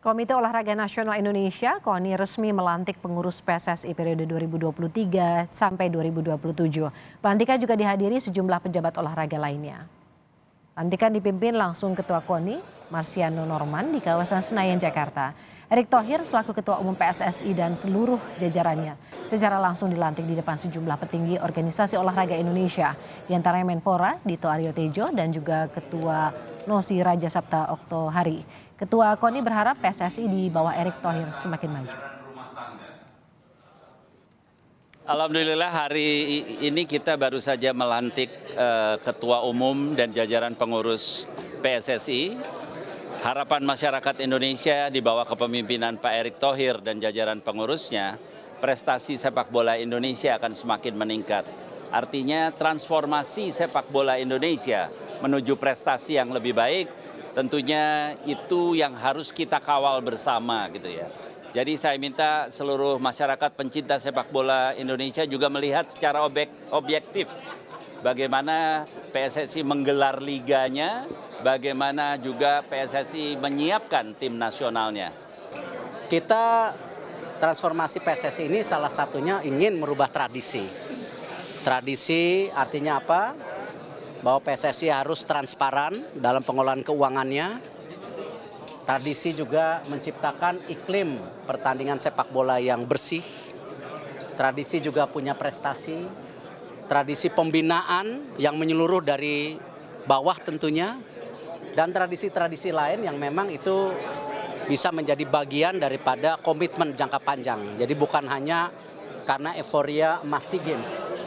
Komite Olahraga Nasional Indonesia (KONI) resmi melantik pengurus PSSI periode 2023 sampai 2027. Pelantikan juga dihadiri sejumlah pejabat olahraga lainnya. Pelantikan dipimpin langsung Ketua KONI, Marsiano Norman, di kawasan Senayan, Jakarta. Erick Thohir selaku Ketua Umum PSSI dan seluruh jajarannya secara langsung dilantik di depan sejumlah petinggi organisasi olahraga Indonesia, di antaranya Menpora Dito Aryo Tejo dan juga Ketua NOSI Raja Sabta Oktohari. Ketua KONI berharap PSSI di bawah Erick Thohir semakin maju. Alhamdulillah hari ini kita baru saja melantik Ketua Umum dan jajaran pengurus PSSI. Harapan masyarakat Indonesia di bawah kepemimpinan Pak Erick Thohir dan jajaran pengurusnya, prestasi sepak bola Indonesia akan semakin meningkat. Artinya transformasi sepak bola Indonesia menuju prestasi yang lebih baik, tentunya itu yang harus kita kawal bersama gitu ya. Jadi saya minta seluruh masyarakat pencinta sepak bola Indonesia juga melihat secara objektif bagaimana PSSI menggelar liganya, bagaimana juga PSSI menyiapkan tim nasionalnya. Kita transformasi PSSI ini salah satunya ingin merubah tradisi. Tradisi artinya apa? Bahwa PSSI harus transparan dalam pengelolaan keuangannya. Tradisi juga menciptakan iklim pertandingan sepak bola yang bersih. Tradisi juga punya prestasi. Tradisi pembinaan yang menyeluruh dari bawah tentunya. Dan tradisi-tradisi lain yang memang itu bisa menjadi bagian daripada komitmen jangka panjang. Jadi bukan hanya karena euforia emas SEA Games.